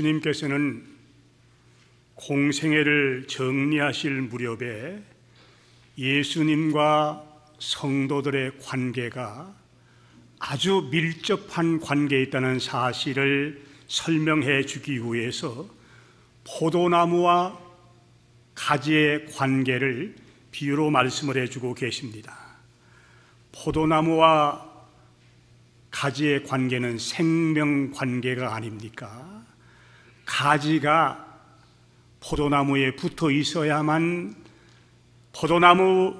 예수님께서는 공생애를 정리하실 무렵에 예수님과 성도들의 관계가 아주 밀접한 관계에 있다는 사실을 설명해 주기 위해서 포도나무와 가지의 관계를 비유로 말씀을 해주고 계십니다. 포도나무와 가지의 관계는 생명 관계가 아닙니까? 가지가 포도나무에 붙어 있어야만 포도나무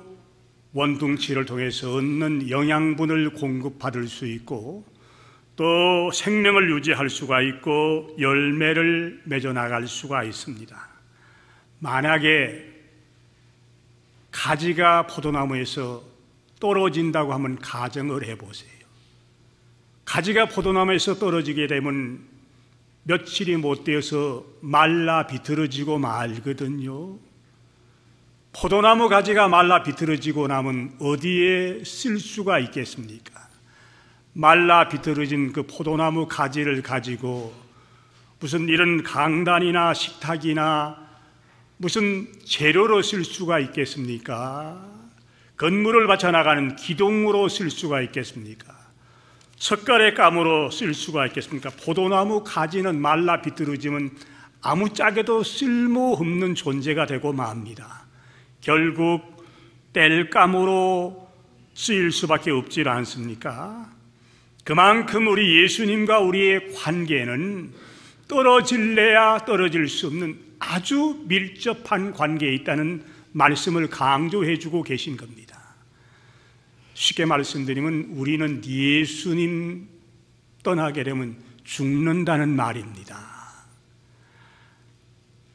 원둥치를 통해서 얻는 영양분을 공급받을 수 있고 또 생명을 유지할 수가 있고 열매를 맺어 나갈 수가 있습니다. 만약에 가지가 포도나무에서 떨어진다고 하면 가정을 해보세요. 가지가 포도나무에서 떨어지게 되면 며칠이 못 되어서 말라 비틀어지고 말거든요. 포도나무 가지가 말라 비틀어지고 나면 어디에 쓸 수가 있겠습니까? 말라 비틀어진 그 포도나무 가지를 가지고 무슨 이런 강단이나 식탁이나 무슨 재료로 쓸 수가 있겠습니까? 건물을 받쳐나가는 기둥으로 쓸 수가 있겠습니까? 석가래 감으로 쓸 수가 있겠습니까? 포도나무 가지는 말라 비틀어지면 아무짝에도 쓸모없는 존재가 되고 맙니다. 결국 땔감으로 쓰일 수밖에 없지 않습니까? 그만큼 우리 예수님과 우리의 관계는 떨어질래야 떨어질 수 없는 아주 밀접한 관계에 있다는 말씀을 강조해 주고 계신 겁니다. 쉽게 말씀드리면 우리는 예수님 떠나게 되면 죽는다는 말입니다.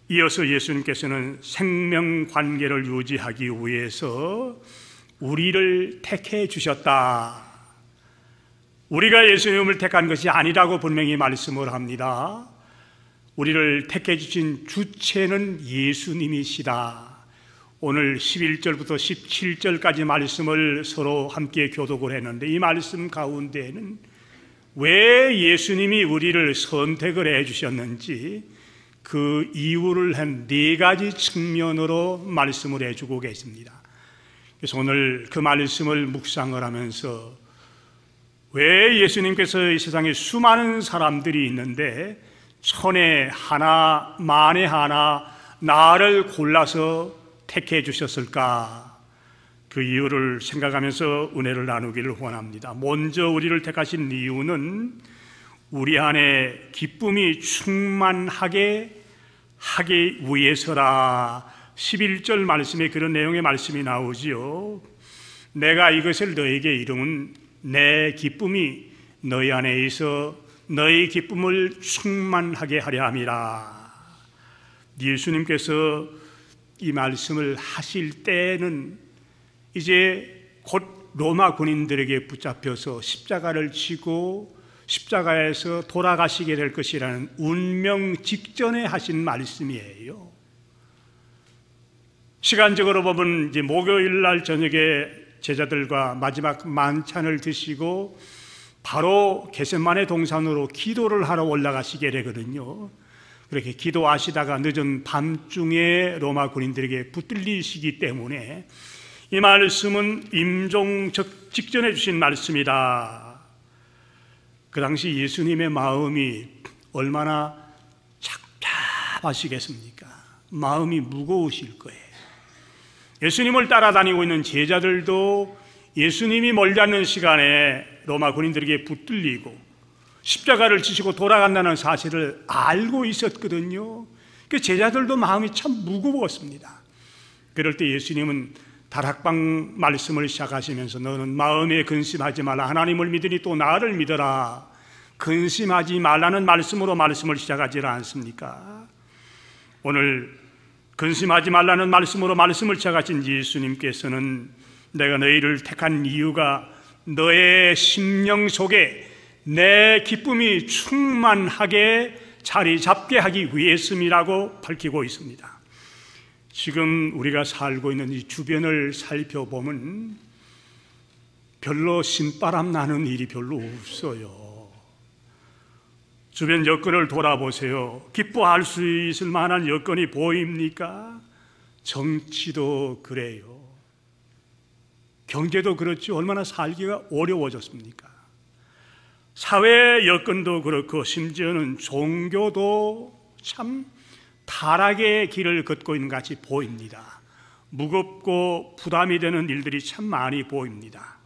이어서 예수님께서는 생명 관계를 유지하기 위해서 우리를 택해 주셨다. 우리가 예수님을 택한 것이 아니라고 분명히 말씀을 합니다. 우리를 택해 주신 주체는 예수님이시다. 오늘 11절부터 17절까지 말씀을 서로 함께 교독을 했는데 이 말씀 가운데에는 왜 예수님이 우리를 선택을 해 주셨는지 그 이유를 한 네 가지 측면으로 말씀을 해주고 계십니다. 그래서 오늘 그 말씀을 묵상을 하면서 왜 예수님께서 이 세상에 수많은 사람들이 있는데 천에 하나 만에 하나 나를 골라서 택해 주셨을까? 그 이유를 생각하면서 은혜를 나누기를 원합니다. 먼저 우리를 택하신 이유는 우리 안에 기쁨이 충만하게 하기 위해서라. 11절 말씀에 그런 내용의 말씀이 나오지요. 내가 이것을 너에게 이루면 내 기쁨이 너희 안에 있어 너희 기쁨을 충만하게 하려 함이라. 예수님께서 이 말씀을 하실 때는 이제 곧 로마 군인들에게 붙잡혀서 십자가를 지고 십자가에서 돌아가시게 될 것이라는 운명 직전에 하신 말씀이에요. 시간적으로 보면 이제 목요일 날 저녁에 제자들과 마지막 만찬을 드시고 바로 겟세마네 동산으로 기도를 하러 올라가시게 되거든요. 그렇게 기도하시다가 늦은 밤중에 로마 군인들에게 붙들리시기 때문에 이 말씀은 임종 직전에 주신 말씀이다. 그 당시 예수님의 마음이 얼마나 착잡하시겠습니까? 마음이 무거우실 거예요. 예수님을 따라다니고 있는 제자들도 예수님이 멀지 않는 시간에 로마 군인들에게 붙들리고 십자가를 지시고 돌아간다는 사실을 알고 있었거든요. 그 제자들도 마음이 참 무거웠습니다. 그럴 때 예수님은 다락방 말씀을 시작하시면서 너는 마음에 근심하지 말라. 하나님을 믿으니 또 나를 믿어라. 근심하지 말라는 말씀으로 말씀을 시작하지 않습니까? 오늘 근심하지 말라는 말씀으로 말씀을 시작하신 예수님께서는 내가 너희를 택한 이유가 너의 심령 속에 내 기쁨이 충만하게 자리 잡게 하기 위해서이라고 밝히고 있습니다. 지금 우리가 살고 있는 이 주변을 살펴보면 별로 신바람 나는 일이 별로 없어요. 주변 여건을 돌아보세요. 기뻐할 수 있을 만한 여건이 보입니까? 정치도 그래요. 경제도 그렇지. 얼마나 살기가 어려워졌습니까? 사회 여건도 그렇고 심지어는 종교도 참 타락의 길을 걷고 있는 것 같이 보입니다. 무겁고 부담이 되는 일들이 참 많이 보입니다.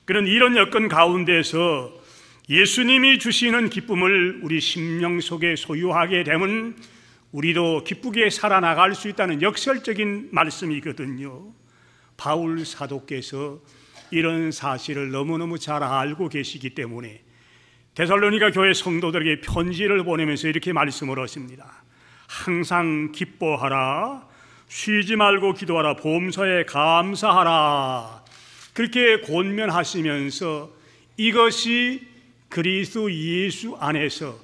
그런 이런 여건 가운데서 예수님이 주시는 기쁨을 우리 심령 속에 소유하게 되면 우리도 기쁘게 살아나갈 수 있다는 역설적인 말씀이거든요. 바울 사도께서 이런 사실을 너무너무 잘 알고 계시기 때문에 데살로니가 교회 성도들에게 편지를 보내면서 이렇게 말씀을 하십니다. 항상 기뻐하라, 쉬지 말고 기도하라, 범사에 감사하라. 그렇게 권면하시면서 이것이 그리스도 예수 안에서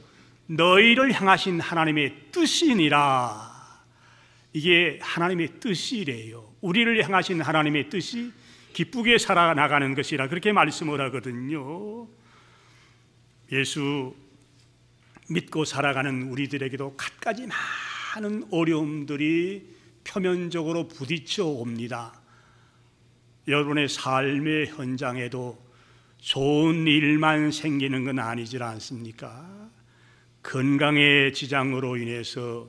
너희를 향하신 하나님의 뜻이니라. 이게 하나님의 뜻이래요. 우리를 향하신 하나님의 뜻이 기쁘게 살아나가는 것이라 그렇게 말씀을 하거든요. 예수 믿고 살아가는 우리들에게도 갖가지 많은 어려움들이 표면적으로 부딪혀 옵니다. 여러분의 삶의 현장에도 좋은 일만 생기는 건 아니지 않습니까? 건강의 지장으로 인해서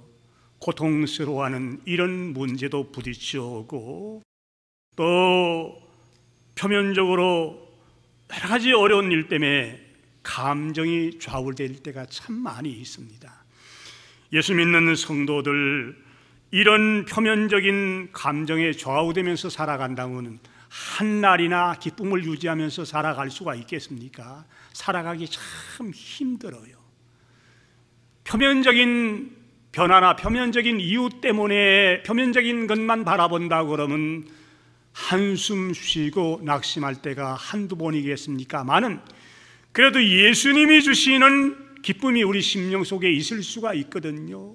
고통스러워하는 이런 문제도 부딪혀 오고, 또 표면적으로 여러 가지 어려운 일 때문에 감정이 좌우될 때가 참 많이 있습니다. 예수 믿는 성도들, 이런 표면적인 감정에 좌우되면서 살아간다면 한날이나 기쁨을 유지하면서 살아갈 수가 있겠습니까? 살아가기 참 힘들어요. 표면적인 변화나 표면적인 이유 때문에 표면적인 것만 바라본다 그러면 한숨 쉬고 낙심할 때가 한두 번이겠습니까? 많은 그래도 예수님이 주시는 기쁨이 우리 심령 속에 있을 수가 있거든요.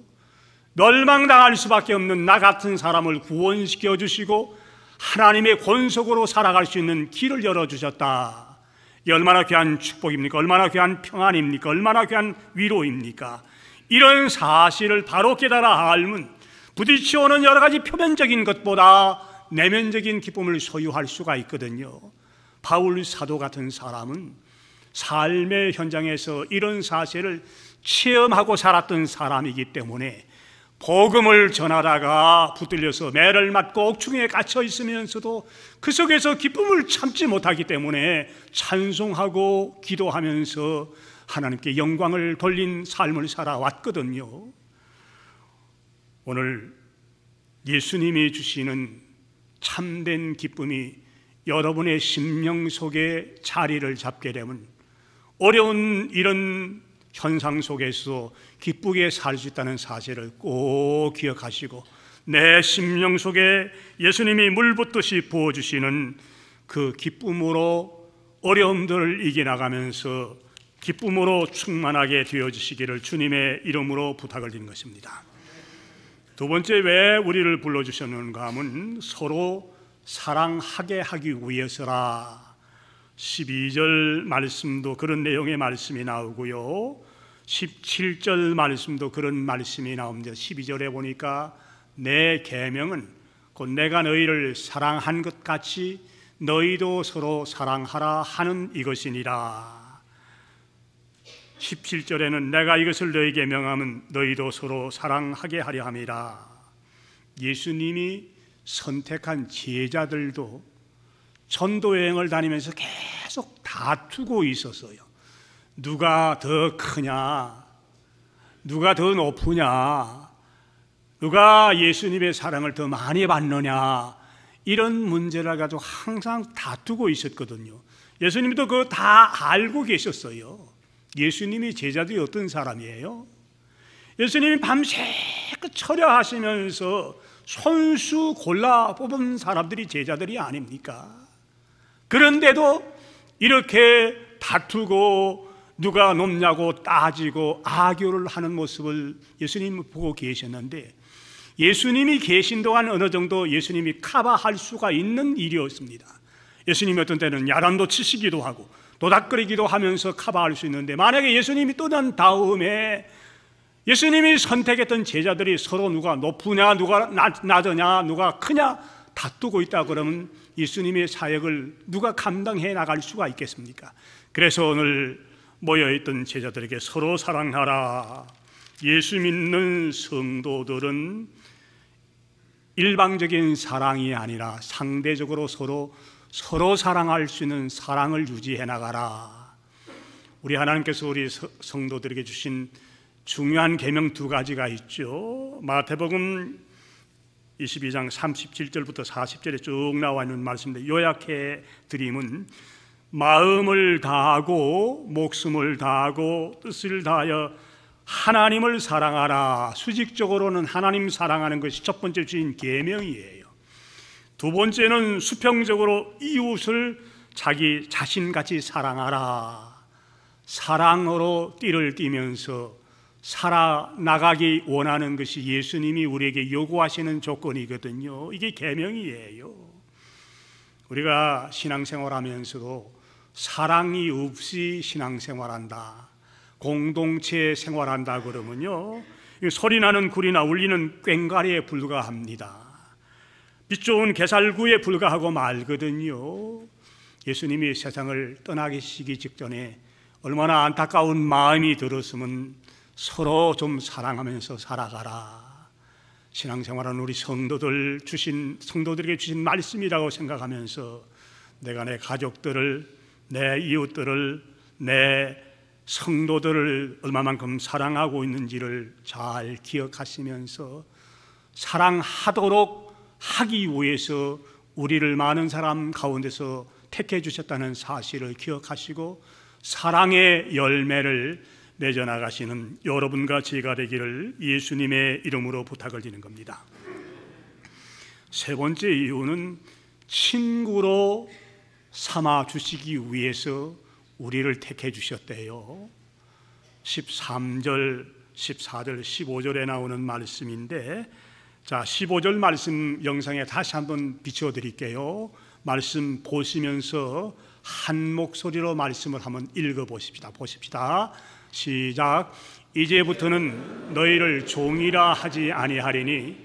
멸망당할 수밖에 없는 나 같은 사람을 구원시켜 주시고 하나님의 권속으로 살아갈 수 있는 길을 열어주셨다. 얼마나 귀한 축복입니까? 얼마나 귀한 평안입니까? 얼마나 귀한 위로입니까? 이런 사실을 바로 깨달아 알면 부딪혀오는 여러 가지 표면적인 것보다 내면적인 기쁨을 소유할 수가 있거든요. 바울 사도 같은 사람은 삶의 현장에서 이런 사실을 체험하고 살았던 사람이기 때문에 복음을 전하다가 붙들려서 매를 맞고 옥중에 갇혀 있으면서도 그 속에서 기쁨을 참지 못하기 때문에 찬송하고 기도하면서 하나님께 영광을 돌린 삶을 살아왔거든요. 오늘 예수님이 주시는 참된 기쁨이 여러분의 심령 속에 자리를 잡게 되면 어려운 이런 현상 속에서 기쁘게 살 수 있다는 사실을 꼭 기억하시고 내 심령 속에 예수님이 물붓듯이 부어주시는 그 기쁨으로 어려움들을 이겨나가면서 기쁨으로 충만하게 되어주시기를 주님의 이름으로 부탁을 드린 것입니다. 두 번째, 왜 우리를 불러주셨는가 하면 서로 사랑하게 하기 위해서라. 12절 말씀도 그런 내용의 말씀이 나오고요, 17절 말씀도 그런 말씀이 나옵니다. 12절에 보니까 내 계명은 곧 내가 너희를 사랑한 것 같이 너희도 서로 사랑하라 하는 이것이니라. 17절에는 내가 이것을 너희에게 명하면 너희도 서로 사랑하게 하려 함이라. 예수님이 선택한 제자들도 전도여행을 다니면서 계속 다투고 있었어요. 누가 더 크냐, 누가 더 높으냐, 누가 예수님의 사랑을 더 많이 받느냐, 이런 문제를 가지고 항상 다투고 있었거든요. 예수님도 그거 다 알고 계셨어요. 예수님이 제자들이 어떤 사람이에요? 예수님이 밤새껏 철야하시면서 손수 골라 뽑은 사람들이 제자들이 아닙니까? 그런데도 이렇게 다투고 누가 높냐고 따지고 악교를 하는 모습을 예수님이 보고 계셨는데, 예수님이 계신 동안 어느 정도 예수님이 커버할 수가 있는 일이었습니다. 예수님이 어떤 때는 야단도 치시기도 하고 도닥거리기도 하면서 커버할 수 있는데, 만약에 예수님이 떠난 다음에 예수님이 선택했던 제자들이 서로 누가 높으냐, 누가 낮으냐, 누가 크냐 다투고 있다 그러면 예수님의 사역을 누가 감당해 나갈 수가 있겠습니까? 그래서 오늘 모여있던 제자들에게 서로 사랑하라. 예수 믿는 성도들은 일방적인 사랑이 아니라 상대적으로 서로 사랑할 수 있는 사랑을 유지해 나가라. 우리 하나님께서 우리 성도들에게 주신 중요한 계명 두 가지가 있죠. 마태복음 22장 37절부터 40절에 쭉 나와 있는 말씀인데, 요약해 드리면 마음을 다하고 목숨을 다하고 뜻을 다하여 하나님을 사랑하라. 수직적으로는 하나님 사랑하는 것이 첫 번째 주인 계명이에요. 두 번째는 수평적으로 이웃을 자기 자신같이 사랑하라. 사랑으로 띠를 띠면서 살아나가기 원하는 것이 예수님이 우리에게 요구하시는 조건이거든요. 이게 계명이에요. 우리가 신앙생활하면서도 사랑이 없이 신앙생활한다, 공동체 생활한다 그러면요, 소리나는 굴이나 울리는 꽹과리에 불과합니다. 빛 좋은 개살구에 불과하고 말거든요. 예수님이 세상을 떠나시기 직전에 얼마나 안타까운 마음이 들었으면 서로 좀 사랑하면서 살아가라. 신앙생활은 우리 성도들에게 주신 말씀이라고 생각하면서 내가 내 가족들을, 내 이웃들을, 내 성도들을 얼마만큼 사랑하고 있는지를 잘 기억하시면서 사랑하도록 하기 위해서 우리를 많은 사람 가운데서 택해 주셨다는 사실을 기억하시고 사랑의 열매를 맺어나가시는 여러분과 제가 되기를 예수님의 이름으로 부탁을 드리는 겁니다. 세 번째 이유는 친구로 삼아 주시기 위해서 우리를 택해 주셨대요. 13절, 14절, 15절에 나오는 말씀인데, 자, 15절 말씀 영상에 다시 한번 비춰드릴게요. 말씀 보시면서 한 목소리로 말씀을 한번 읽어보십시다. 보십시다. 시작. 이제부터는 너희를 종이라 하지 아니하리니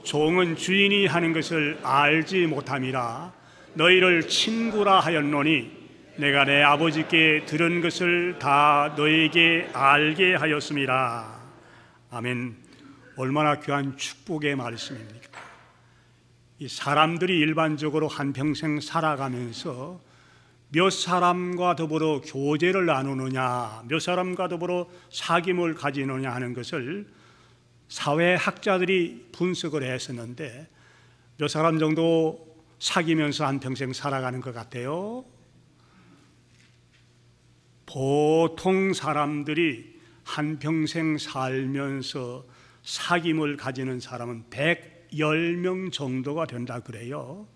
종은 주인이 하는 것을 알지 못함이라. 너희를 친구라 하였노니 내가 내 아버지께 들은 것을 다 너희에게 알게 하였음이라. 아멘. 얼마나 귀한 축복의 말씀입니까? 이 사람들이 일반적으로 한평생 살아가면서 몇 사람과 더불어 교제를 나누느냐, 몇 사람과 더불어 사귐을 가지느냐 하는 것을 사회학자들이 분석을 했었는데, 몇 사람 정도 사귀면서 한평생 살아가는 것 같아요? 보통 사람들이 한평생 살면서 사귐을 가지는 사람은 110명 정도가 된다 그래요.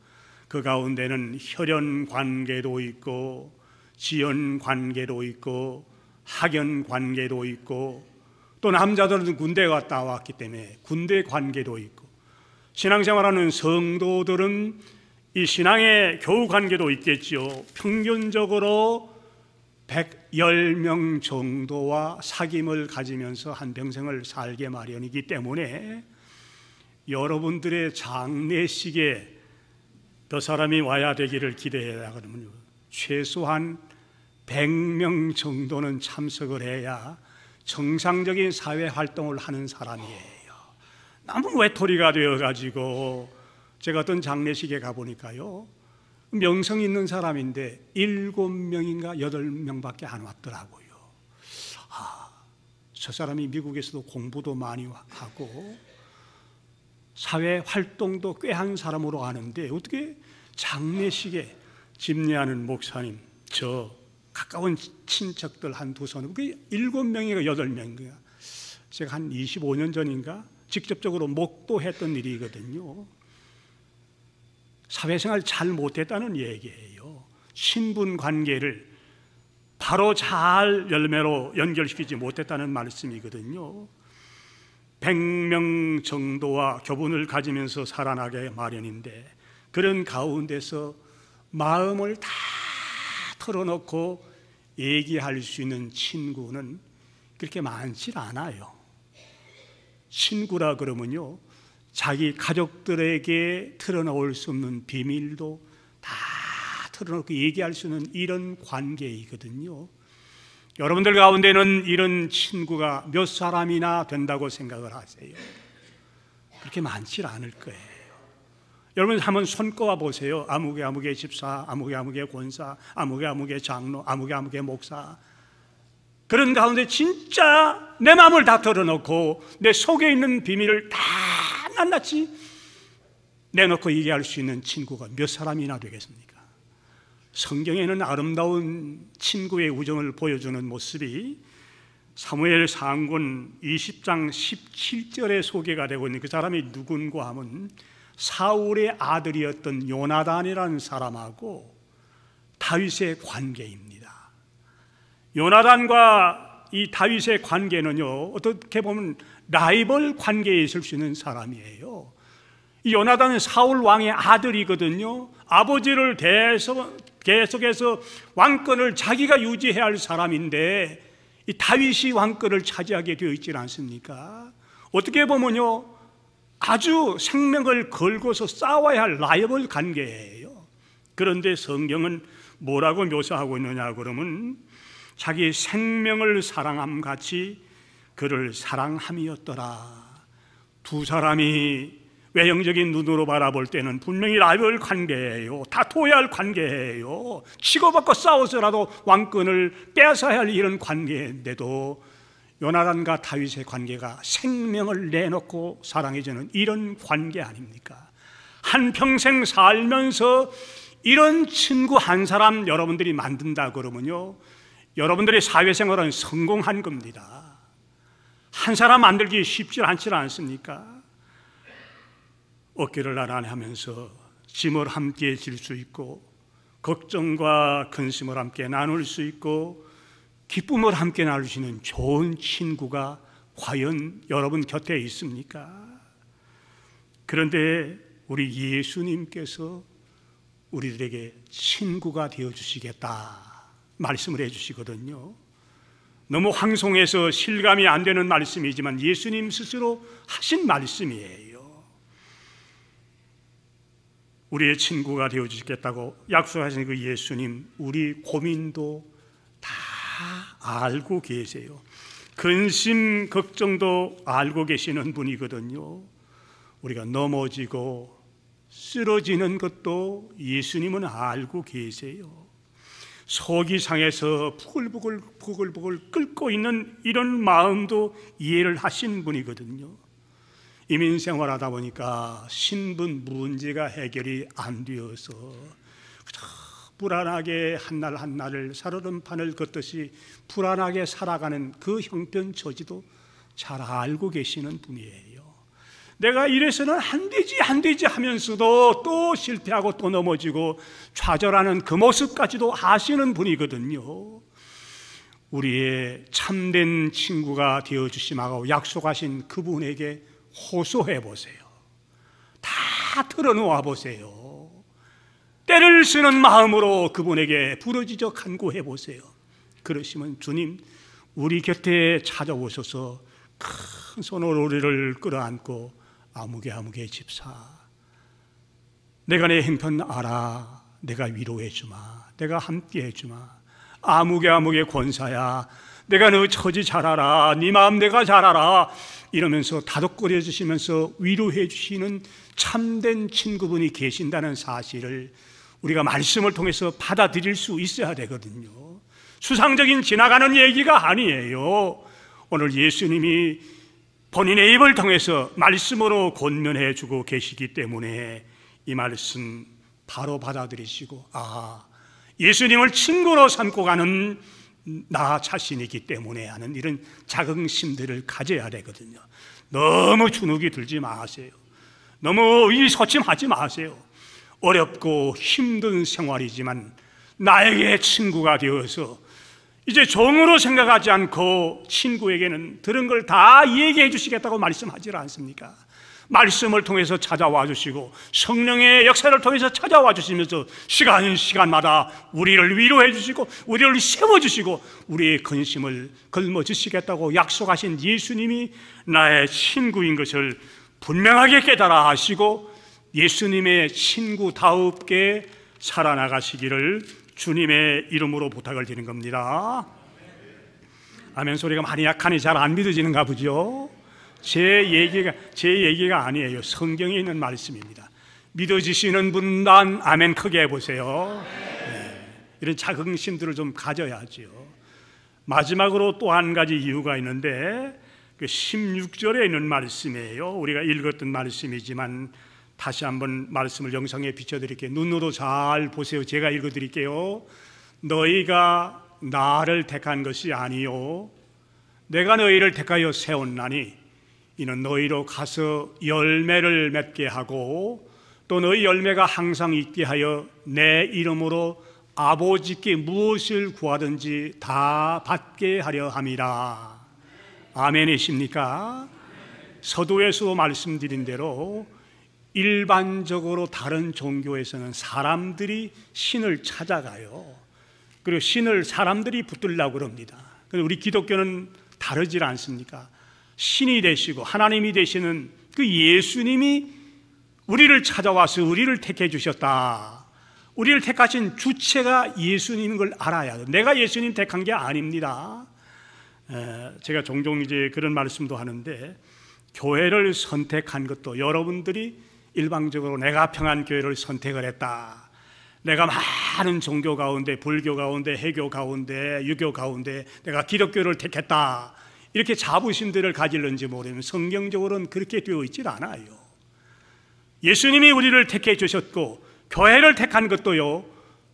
그 가운데는 혈연 관계도 있고 지연 관계도 있고 학연 관계도 있고, 또 남자들은 군대 갔다 왔기 때문에 군대 관계도 있고, 신앙생활하는 성도들은 이 신앙의 교우 관계도 있겠지요. 평균적으로 110명 정도와 사귐을 가지면서 한평생을 살게 마련이기 때문에 여러분들의 장례식에 더 사람이 와야 되기를 기대해야 하거든요. 최소한 100명 정도는 참석을 해야 정상적인 사회 활동을 하는 사람이에요. 너무 외톨이가 되어가지고 제가 어떤 장례식에 가보니까요, 명성 있는 사람인데 7명인가 8명밖에 안 왔더라고요. 저 사람이 미국에서도 공부도 많이 하고 사회 활동도 꽤 한 사람으로 아는데 어떻게 장례식에 집례하는 목사님, 저 가까운 친척들 한두 손, 그게 7명인가 8명인가, 제가 한 25년 전인가 직접적으로 목도했던 일이거든요. 사회생활 잘 못했다는 얘기예요. 신분 관계를 바로 잘 열매로 연결시키지 못했다는 말씀이거든요. 100명 정도와 교분을 가지면서 살아나게 마련인데, 그런 가운데서 마음을 다 털어놓고 얘기할 수 있는 친구는 그렇게 많지 않아요. 친구라 그러면요, 자기 가족들에게 털어놓을 수 없는 비밀도 다 털어놓고 얘기할 수 있는 이런 관계이거든요. 여러분들 가운데는 이런 친구가 몇 사람이나 된다고 생각을 하세요? 그렇게 많지 않을 거예요. 여러분 한번 손꼽아 보세요. 아무개 집사, 아무개 권사, 아무개 장로, 아무개 목사. 그런 가운데 진짜 내 마음을 다 털어놓고 내 속에 있는 비밀을 다 낱낱이 내놓고 얘기할 수 있는 친구가 몇 사람이나 되겠습니까? 성경에는 아름다운 친구의 우정을 보여주는 모습이 사무엘 상권 20장 17절에 소개가 되고 있는 그 사람이 누군가 하면 사울의 아들이었던 요나단이라는 사람하고 다윗의 관계입니다. 요나단과 이 다윗의 관계는요, 어떻게 보면 라이벌 관계에 있을 수 있는 사람이에요. 이 요나단은 사울 왕의 아들이거든요. 아버지를 계속해서 왕권을 자기가 유지해야 할 사람인데 이 다윗이 왕권을 차지하게 되어 있지 않습니까? 어떻게 보면요, 아주 생명을 걸고서 싸워야 할 라이벌 관계예요. 그런데 성경은 뭐라고 묘사하고 있느냐 그러면 자기 생명을 사랑함 같이 그를 사랑함이었더라. 두 사람이 외형적인 눈으로 바라볼 때는 분명히 라이벌 관계예요. 다투어야 할 관계예요. 치고받고 싸워서라도 왕권을 뺏어야 할 이런 관계인데도 요나단과 다윗의 관계가 생명을 내놓고 사랑해주는 이런 관계 아닙니까? 한평생 살면서 이런 친구 한 사람 여러분들이 만든다 그러면요, 여러분들의 사회생활은 성공한 겁니다. 한 사람 만들기 쉽지 않지 않습니까? 어깨를 나란히 하면서 짐을 함께 질 수 있고 걱정과 근심을 함께 나눌 수 있고 기쁨을 함께 나누시는 좋은 친구가 과연 여러분 곁에 있습니까? 그런데 우리 예수님께서 우리들에게 친구가 되어주시겠다 말씀을 해주시거든요. 너무 황송해서 실감이 안 되는 말씀이지만 예수님 스스로 하신 말씀이에요. 우리의 친구가 되어주시겠다고 약속하신 그 예수님, 우리 고민도 다 알고 계세요. 근심, 걱정도 알고 계시는 분이거든요. 우리가 넘어지고 쓰러지는 것도 예수님은 알고 계세요. 속이 상해서 부글부글 끓고 있는 이런 마음도 이해를 하신 분이거든요. 이민 생활하다 보니까 신분 문제가 해결이 안 되어서 불안하게 한날 한날을 살얼음판을 걷듯이 불안하게 살아가는 그 형편처지도 잘 알고 계시는 분이에요. 내가 이래서는 안 되지 하면서도 또 실패하고 또 넘어지고 좌절하는 그 모습까지도 아시는 분이거든요. 우리의 참된 친구가 되어주시마고 약속하신 그분에게 호소해 보세요. 다 털어놓아 보세요. 때를 쓰는 마음으로 그분에게 부르짖어 간구해 보세요. 그러시면 주님, 우리 곁에 찾아오셔서 큰 손으로 우리를 끌어안고 아무개 집사, 내가 내 형편 알아. 내가 위로해 주마. 내가 함께 해주마. 아무개 권사야, 내가 너 처지 잘 알아. 네 마음 내가 잘 알아. 이러면서 다독거려 주시면서 위로해 주시는 참된 친구분이 계신다는 사실을 우리가 말씀을 통해서 받아들일 수 있어야 되거든요. 수상적인 지나가는 얘기가 아니에요. 오늘 예수님이 본인의 입을 통해서 말씀으로 권면해 주고 계시기 때문에 이 말씀 바로 받아들이시고, 예수님을 친구로 삼고 가는 나 자신이기 때문에 하는 이런 자긍심들을 가져야 되거든요. 너무 주눅이 들지 마세요. 너무 의기소침하지 마세요. 어렵고 힘든 생활이지만 나에게 친구가 되어서 이제 종으로 생각하지 않고 친구에게는 들은 걸 다 얘기해 주시겠다고 말씀하지 않습니까? 말씀을 통해서 찾아와 주시고 성령의 역사를 통해서 찾아와 주시면서 시간마다 우리를 위로해 주시고 우리를 세워주시고 우리의 근심을 걸머주시겠다고 약속하신 예수님이 나의 친구인 것을 분명하게 깨달아 하시고 예수님의 친구다웁게 살아나가시기를 주님의 이름으로 부탁을 드리는 겁니다. 아멘 소리가 많이 약하니 잘 안 믿어지는가 보죠? 제 얘기가 아니에요. 성경에 있는 말씀입니다. 믿어지시는 분만 아멘 크게 해보세요. 네. 이런 자긍심들을 좀 가져야죠. 마지막으로 또 한 가지 이유가 있는데 그 16절에 있는 말씀이에요. 우리가 읽었던 말씀이지만 다시 한번 말씀을 영상에 비춰드릴게요. 눈으로 잘 보세요. 제가 읽어드릴게요. 너희가 나를 택한 것이 아니요 내가 너희를 택하여 세웠나니 이는 너희로 가서 열매를 맺게 하고 또 너희 열매가 항상 있게 하여 내 이름으로 아버지께 무엇을 구하든지 다 받게 하려 함이라. 아멘이십니까? 서두에서 말씀드린 대로 일반적으로 다른 종교에서는 사람들이 신을 찾아가요. 그리고 신을 사람들이 붙들려고 그럽니다. 그런데 우리 기독교는 다르지 않습니까? 신이 되시고 하나님이 되시는 그 예수님이 우리를 찾아와서 우리를 택해 주셨다. 우리를 택하신 주체가 예수님인 걸 알아야 돼요. 내가 예수님 택한 게 아닙니다. 제가 종종 이제 그런 말씀도 하는데 교회를 선택한 것도 여러분들이 일방적으로 내가 평안교회를 선택을 했다. 내가 많은 종교 가운데 불교 가운데 해교 가운데 유교 가운데 내가 기독교를 택했다. 이렇게 자부심들을 가질는지 모르면 성경적으로는 그렇게 되어 있질 않아요. 예수님이 우리를 택해 주셨고 교회를 택한 것도요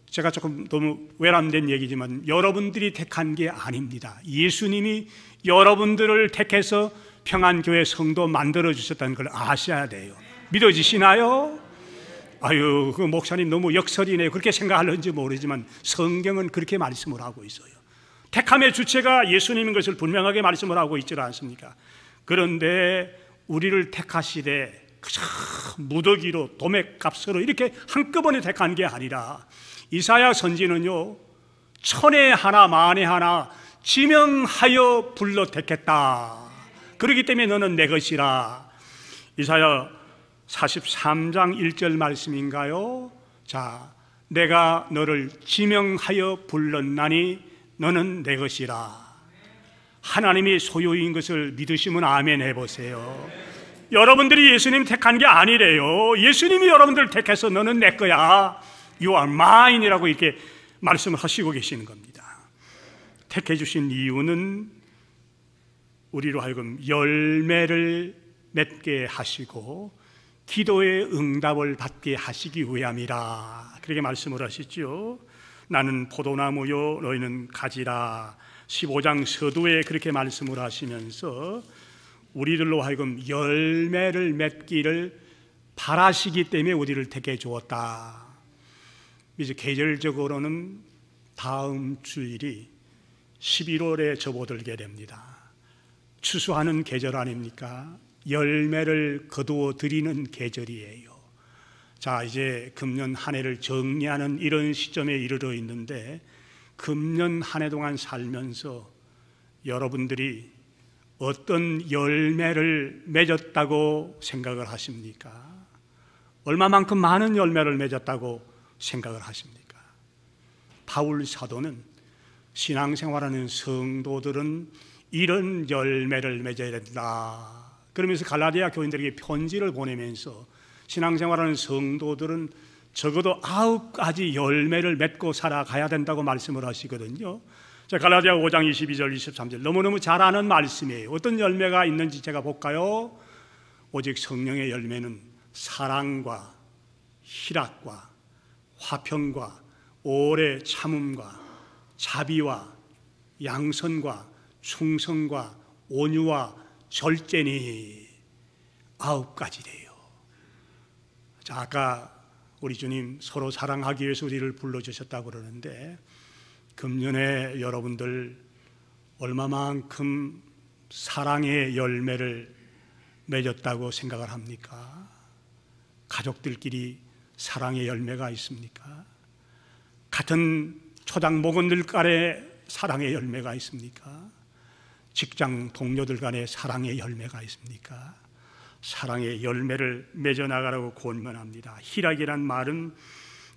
제가 조금 너무 외람된 얘기지만 여러분들이 택한 게 아닙니다. 예수님이 여러분들을 택해서 평안교회 성도 만들어 주셨다는 걸 아셔야 돼요. 믿어지시나요? 아유, 그 목사님 너무 역설이네요. 그렇게 생각하는지 모르지만 성경은 그렇게 말씀을 하고 있어요. 택함의 주체가 예수님인 것을 분명하게 말씀을 하고 있지 않습니까? 그런데 우리를 택하시되 그저 무더기로 도매값으로 이렇게 한꺼번에 택한 게 아니라 이사야 선지는요 천에 하나 만에 하나 지명하여 불러 택했다. 그렇기 때문에 너는 내 것이라. 이사야 43장 1절 말씀인가요? 자, 내가 너를 지명하여 불렀나니 너는 내 것이라. 하나님이 소유인 것을 믿으시면 아멘 해보세요. 여러분들이 예수님 택한 게 아니래요. 예수님이 여러분들을 택해서 너는 내 거야. You are mine 이라고 이렇게 말씀을 하시고 계시는 겁니다. 택해 주신 이유는 우리로 하여금 열매를 맺게 하시고 기도의 응답을 받게 하시기 위함이라. 그렇게 말씀을 하시죠. 나는 포도나무요 너희는 가지라. 15장 서두에 그렇게 말씀을 하시면서 우리들로 하여금 열매를 맺기를 바라시기 때문에 우리를 택해 주었다. 이제 계절적으로는 다음 주일이 11월에 접어들게 됩니다. 추수하는 계절 아닙니까? 열매를 거두어 드리는 계절이에요. 자, 이제 금년 한 해를 정리하는 이런 시점에 이르러 있는데 금년 한 해 동안 살면서 여러분들이 어떤 열매를 맺었다고 생각을 하십니까? 얼마만큼 많은 열매를 맺었다고 생각을 하십니까? 바울 사도는 신앙생활하는 성도들은 이런 열매를 맺어야 된다. 그러면서 갈라디아 교인들에게 편지를 보내면서 신앙생활하는 성도들은 적어도 9가지 열매를 맺고 살아가야 된다고 말씀을 하시거든요. 자, 갈라디아 5장 22절 23절 너무너무 잘 아는 말씀이에요. 어떤 열매가 있는지 제가 볼까요? 오직 성령의 열매는 사랑과 희락과 화평과 오래 참음과 자비와 양선과 충성과 온유와 절제니 9가지래요. 자, 아까 우리 주님 서로 사랑하기 위해서 우리를 불러주셨다고 그러는데 금년에 여러분들 얼마만큼 사랑의 열매를 맺었다고 생각을 합니까? 가족들끼리 사랑의 열매가 있습니까? 같은 초당 목원들 간에 사랑의 열매가 있습니까? 직장 동료들 간에 사랑의 열매가 있습니까? 사랑의 열매를 맺어나가라고 권면합니다. 희락이란 말은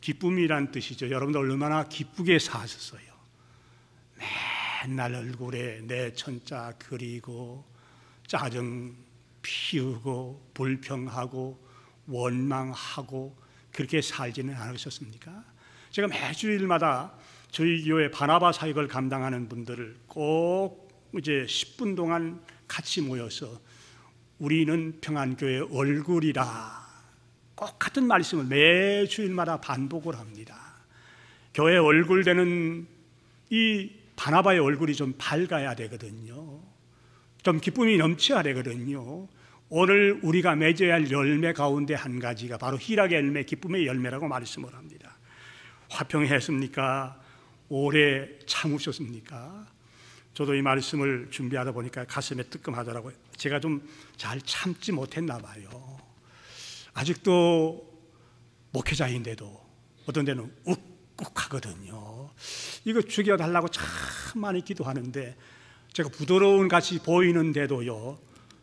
기쁨이란 뜻이죠. 여러분들 얼마나 기쁘게 사셨어요. 맨날 얼굴에 내 천자 그리고 짜증 피우고 불평하고 원망하고 그렇게 살지는 않으셨습니까? 제가 매주일마다 저희 교회 바나바 사역을 감당하는 분들을 꼭 이제 10분 동안 같이 모여서 우리는 평안교회 얼굴이라 꼭 같은 말씀을 매주일마다 반복을 합니다. 교회 얼굴 되는 이 바나바의 얼굴이 좀 밝아야 되거든요. 좀 기쁨이 넘쳐야 되거든요. 오늘 우리가 맺어야 할 열매 가운데 한 가지가 바로 희락의 열매, 기쁨의 열매라고 말씀을 합니다. 화평했습니까? 오래 참으셨습니까? 저도 이 말씀을 준비하다 보니까 가슴에 뜨끔하더라고요. 제가 좀 잘 참지 못했나 봐요. 아직도 목회자인데도 어떤 데는 욱욱하거든요. 이거 죽여달라고 참 많이 기도하는데 제가 부드러운 같이 보이는데도요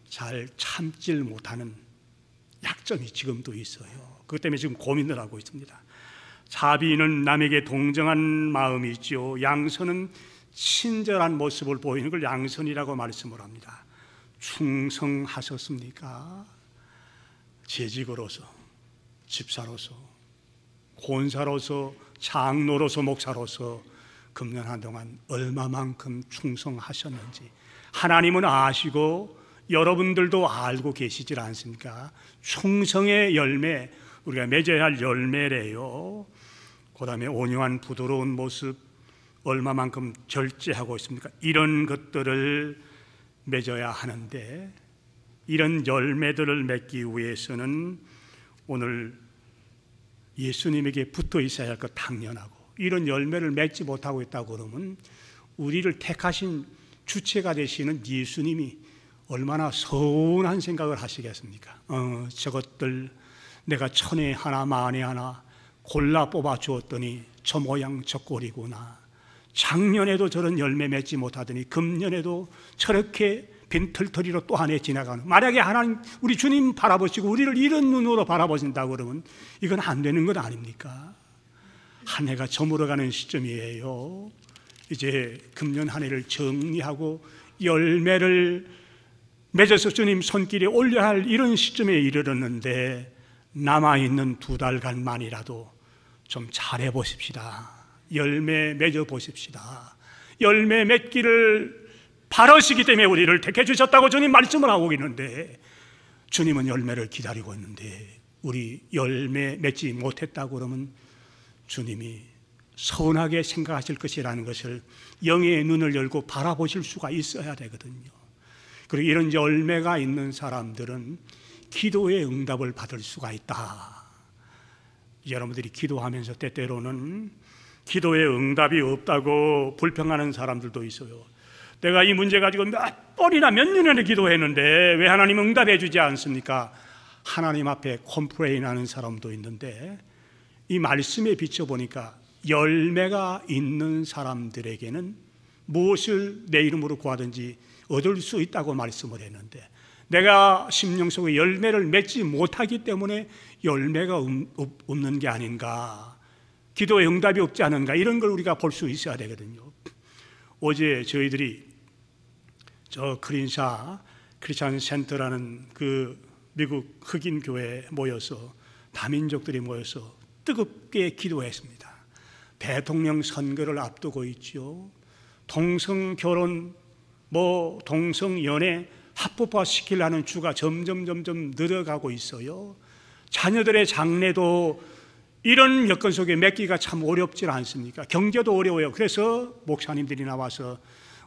잘 참질 못하는 약점이 지금도 있어요. 그것 때문에 지금 고민을 하고 있습니다. 자비는 남에게 동정한 마음이지요, 양선은 친절한 모습을 보이는 걸 양선이라고 말씀을 합니다. 충성하셨습니까? 재직으로서, 집사로서, 권사로서, 장로로서, 목사로서 금년 한동안 얼마만큼 충성하셨는지 하나님은 아시고 여러분들도 알고 계시질 않습니까? 충성의 열매, 우리가 맺어야 할 열매래요. 그 다음에 온유한 부드러운 모습, 얼마만큼 절제하고 있습니까? 이런 것들을 맺어야 하는데 이런 열매들을 맺기 위해서는 오늘 예수님에게 붙어 있어야 할 것 당연하고, 이런 열매를 맺지 못하고 있다고 그러면 우리를 택하신 주체가 되시는 예수님이 얼마나 서운한 생각을 하시겠습니까? 저것들 내가 천에 하나 만에 하나 골라 뽑아 주었더니 저 모양 저 꼴이구나. 작년에도 저런 열매 맺지 못하더니 금년에도 저렇게 빈털터리로 또 한 해 지나가는, 만약에 하나님 우리 주님 바라보시고 우리를 이런 눈으로 바라보신다고 그러면 이건 안 되는 것 아닙니까? 한 해가 저물어가는 시점이에요. 이제 금년 한 해를 정리하고 열매를 맺어서 주님 손길에 올려야 할 이런 시점에 이르렀는데 남아있는 2달간만이라도 좀 잘해보십시다. 열매 맺어보십시다. 열매 맺기를 바라시기 때문에 우리를 택해 주셨다고 주님 말씀을 하고 있는데, 주님은 열매를 기다리고 있는데 우리 열매 맺지 못했다고 그러면 주님이 서운하게 생각하실 것이라는 것을 영의 눈을 열고 바라보실 수가 있어야 되거든요. 그리고 이런 열매가 있는 사람들은 기도의 응답을 받을 수가 있다. 여러분들이 기도하면서 때때로는 기도의 응답이 없다고 불평하는 사람들도 있어요. 내가 이 문제 가지고 몇 번이나 몇 년이나 기도했는데 왜 하나님 응답해 주지 않습니까? 하나님 앞에 컴플레인하는 사람도 있는데, 이 말씀에 비춰보니까 열매가 있는 사람들에게는 무엇을 내 이름으로 구하든지 얻을 수 있다고 말씀을 했는데, 내가 심령 속에 열매를 맺지 못하기 때문에 열매가 없는 게 아닌가, 기도에 응답이 없지 않은가, 이런 걸 우리가 볼 수 있어야 되거든요. 어제 저희들이 저 크린샤 크리스찬 센터라는 그 미국 흑인 교회에 모여서 다민족들이 모여서 뜨겁게 기도했습니다. 대통령 선거를 앞두고 있죠. 동성 결혼, 동성 연애 합법화 시키려는 주가 점점 늘어가고 있어요. 자녀들의 장래도 이런 여건 속에 맺기가 참 어렵지 않습니까? 경제도 어려워요. 그래서 목사님들이 나와서,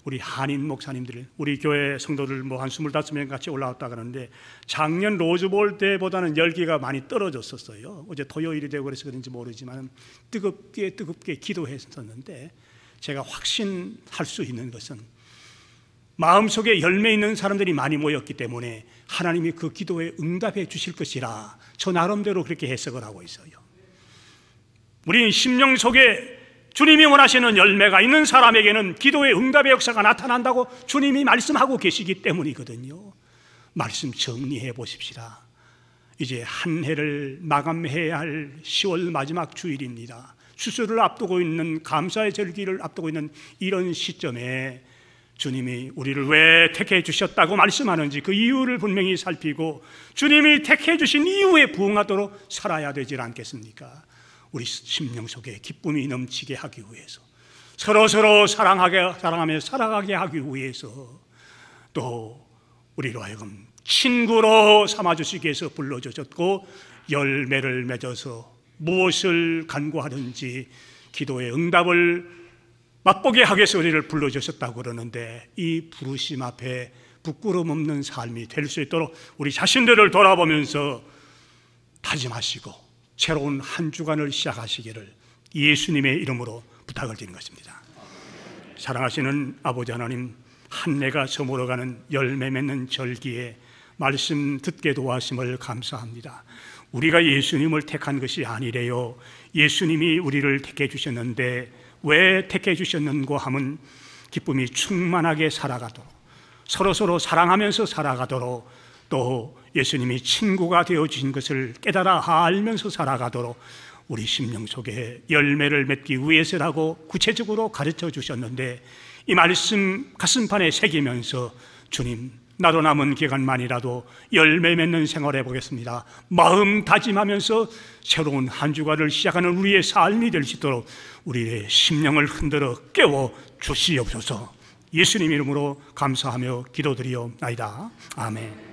우리 한인 목사님들, 우리 교회 성도들 한 25명 같이 올라왔다 그러는데, 작년 로즈볼 때보다는 열기가 많이 떨어졌었어요. 어제 토요일이 되고 그래서 그런지 모르지만 뜨겁게 기도했었는데, 제가 확신할 수 있는 것은 마음속에 열매 있는 사람들이 많이 모였기 때문에 하나님이 그 기도에 응답해 주실 것이라 저 나름대로 그렇게 해석을 하고 있어요. 우리 심령 속에 주님이 원하시는 열매가 있는 사람에게는 기도의 응답의 역사가 나타난다고 주님이 말씀하고 계시기 때문이거든요. 말씀 정리해 보십시다. 이제 한 해를 마감해야 할 10월 마지막 주일입니다. 추수를 앞두고 있는, 감사의 절기를 앞두고 있는 이런 시점에 주님이 우리를 왜 택해 주셨다고 말씀하는지 그 이유를 분명히 살피고 주님이 택해 주신 이유에 부응하도록 살아야 되지 않겠습니까? 우리 심령 속에 기쁨이 넘치게 하기 위해서, 서로서로 사랑하며 살아가게 하기 위해서, 또 우리로 하여금 친구로 삼아주시기 위해서 불러주셨고, 열매를 맺어서 무엇을 간구하든지 기도의 응답을 맛보게 하기 위해서 우리를 불러주셨다고 그러는데, 이 부르심 앞에 부끄럼 없는 삶이 될 수 있도록 우리 자신들을 돌아보면서 다짐하시고 새로운 한 주간을 시작하시기를 예수님의 이름으로 부탁을 드리는 것입니다. 사랑하시는 아버지 하나님, 한 해가 저물어가는 열매 맺는 절기에 말씀 듣게 도와심을 감사합니다. 우리가 예수님을 택한 것이 아니래요. 예수님이 우리를 택해 주셨는데 왜 택해 주셨는고 하면 기쁨이 충만하게 살아가도록, 서로서로 사랑하면서 살아가도록, 또 예수님이 친구가 되어주신 것을 깨달아 알면서 살아가도록 우리 심령 속에 열매를 맺기 위해서라고 구체적으로 가르쳐 주셨는데, 이 말씀 가슴판에 새기면서 주님, 나도 남은 기간만이라도 열매 맺는 생활을 해보겠습니다. 마음 다짐하면서 새로운 한 주간을 시작하는 우리의 삶이 될 수 있도록 우리의 심령을 흔들어 깨워 주시옵소서. 예수님 이름으로 감사하며 기도드리옵나이다. 아멘.